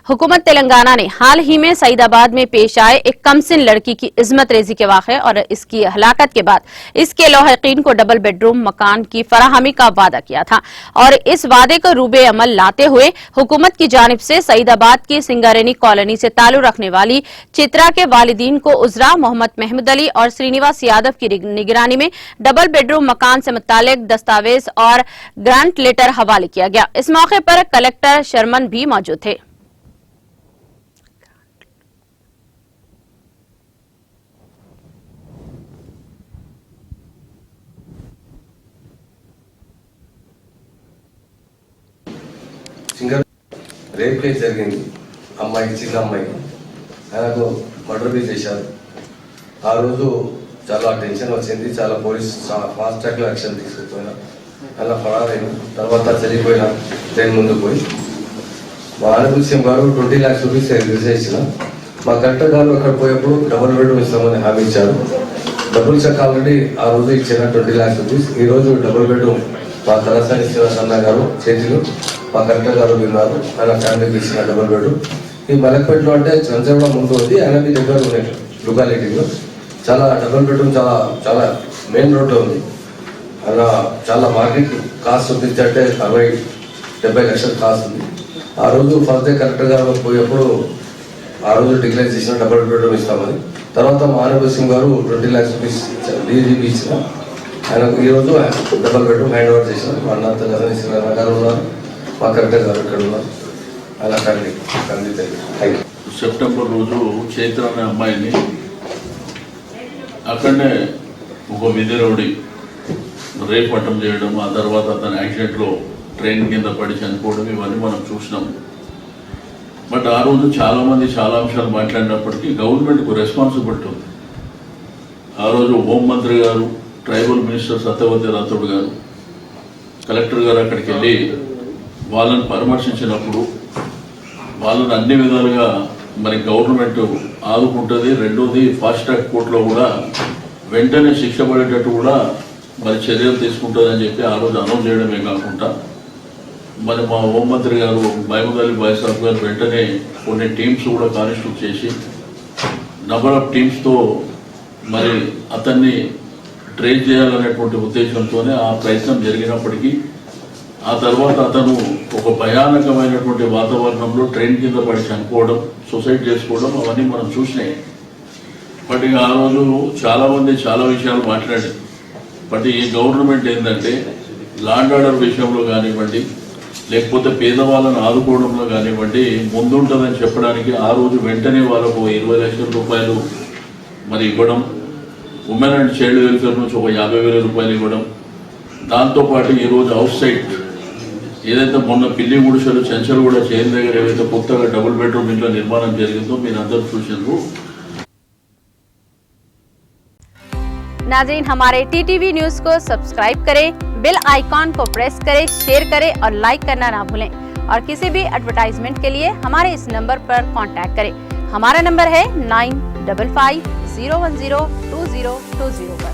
हुकूमत तेलंगाना ने हाल ही में सईदाबाद में पेश आए एक कमसिन लड़की की इस्मत रेजी के वाक़े और इसकी हलाकत के बाद इसके लौहकीन को डबल बेडरूम मकान की फराहमी का वादा किया था और इस वादे को रूबे अमल लाते हुए हुकूमत की जानिब से सईदाबाद की सिंगारेनी कॉलोनी से ताल्लुक रखने वाली चित्रा के वालिदीन को उजरा मोहम्मद महमूद अली और श्रीनिवास यादव की निगरानी में डबल बेडरूम मकान से मुतालिक दस्तावेज और ग्रांट लेटर हवाले किया गया। इस मौके पर कलेक्टर शर्मन भी मौजूद थे। రేప్ కేసు జరిగింది అమ్మాయికి చిన్న అమ్మాయికి ఆయనకు మర్డర్ బి చేశారు ఆ రోజు చాలా టెన్షన్ వచ్చింది చాలా పోలీస్ ఫాస్ట్ ట్రాక్ లో యాక్షన్ తీసుకుపోయినా అలా పడారైన తర్వాత చనిపోయిన ట్రైన్ ముందుకు పోయి మా ఆనబుల్ సీఎం గారు 20 lakhs రూపీస్ రిలీజ్ చేసిన మా కలెక్టర్ గారు అక్కడ పోయేప్పుడు డబుల్ బెడ్రూమ్ ఇస్తామని హామీ ఇచ్చారు డబుల్ చెక్ ఆల్రెడీ ఆ రోజు ఇచ్చిన 20 lakhs రూపీస్ ఈ రోజు డబుల్ బెడ్రూమ్ మా తలసాని శ్రీనివాసన్న గారు చేతిలో మా కలెక్టర్ గారు విన్నారు ఆయన ఫ్యామిలీకి ఇచ్చిన డబుల్ బెడ్రూమ్ ఈ మలక్పేటలో అంటే చంచవడ ముందు ఉంది ఆయన మీ దగ్గర ఉన్నాయి లొకాలిటీలో చాలా డబుల్ బెడ్రూమ్ చాలా చాలా మెయిన్ రోడ్లో ఉంది అలా చాలా మార్కెట్ కాస్ట్ ఉంది అంటే 60-70 లక్షలు కాస్ట్ ఉంది ఆ రోజు ఫస్ట్ డే కలెక్టర్ గారు పోయేప్పుడు ఆ రోజు డిక్లేర్ చేసిన డబుల్ బెడ్రూమ్ ఇస్తామని తర్వాత మా ఆనబుల్ సింగ్ గారు 20 lakhs రూపీస్ డీజీపీ ఇచ్చిన ఆయనకు ఈరోజు డబుల్ బెడ్రూమ్ హ్యాండ్ ఓవర్ చేసిన మా అన్న తల్లి గారు ఉన్నారు మా కలెక్టర్ గారు ఇక్కడ ఉన్నారు అలా సెప్టెంబర్ రోజు చైత్ర అనే అమ్మాయిని అక్కడనే ఒక విధిరౌడి రేప్ అటెంప్ట్ చేయడం ఆ తర్వాత అతని యాక్సిడెంట్లో ట్రైన్ కింద పడి చనిపోవడం ఇవన్నీ మనం చూసినాం. బట్ ఆ రోజు చాలామంది చాలా అంశాలు మాట్లాడినప్పటికీ గవర్నమెంట్కు రెస్పాన్సిబిలిటీ ఉంది. ఆ రోజు హోంమంత్రి గారు, ట్రైబల్ మినిస్టర్ సత్యవతి రాథోడ్ గారు, కలెక్టర్ గారు అక్కడికి వెళ్ళి వాళ్ళని పరామర్శించినప్పుడు వాళ్ళని అన్ని విధాలుగా మరి గవర్నమెంట్ ఆదుకుంటుంది. రెండోది ఫాస్ట్ ట్రాక్ కోర్టులో కూడా వెంటనే శిక్ష పడేటట్టు కూడా మరి చర్యలు తీసుకుంటుందని చెప్పి ఆ రోజు అనౌన్స్ చేయడమే కాకుండా మరి మా హోంమంత్రి గారు మహమూద్ అలీ బాయ్సాబ్ గారు వెంటనే కొన్ని టీమ్స్ కూడా కాన్స్టిట్యూట్ చేసి నంబర్ ఆఫ్ టీమ్స్తో మరి అతన్ని ట్రేస్ చేయాలనేటువంటి ఉద్దేశంతోనే ఆ ప్రయత్నం జరిగినప్పటికీ ఆ తర్వాత అతను ఒక భయానకమైనటువంటి వాతావరణంలో ట్రైన్ కింద పడి చనిపోవడం, సూసైడ్ చేసుకోవడం అవన్నీ మనం చూసినాయి. బట్ ఆ రోజు చాలామంది చాలా విషయాలు మాట్లాడారు. బట్ ఈ గవర్నమెంట్ ఏంటంటే లా అండ్ ఆర్డర్ విషయంలో కానివ్వండి, లేకపోతే పేదవాళ్ళని ఆదుకోవడంలో కానివ్వండి ముందుంటుందని చెప్పడానికి ఆ రోజు వెంటనే వాళ్ళకు 20 లక్షల రూపాయలు మరి ఇవ్వడం, ఉమెన్ అండ్ చైల్డ్ వెల్ఫేర్ నుంచి ఒక 50,000 రూపాయలు ఇవ్వడం, దాంతోపాటు ఈరోజు అవుట్ సైడ్ ఏదైతే మొన్న పిల్లి గుడిసెలు చెంచలు కూడా చైన్ దగ్గర ఏవైతే కొత్తగా డబుల్ బెడ్రూమ్ ఇంట్లో నిర్మాణం జరిగిందో మీరు అందరూ చూసారు. नाज़रीन, हमारे टीटीवी न्यूज को सब्सक्राइब करें, बेल आइकॉन को प्रेस करें, शेयर करें और लाइक करना ना भूलें और किसी भी एडवर्टाइजमेंट के लिए हमारे इस नंबर पर कांटेक्ट करें। हमारा नंबर है 9550102020 पर।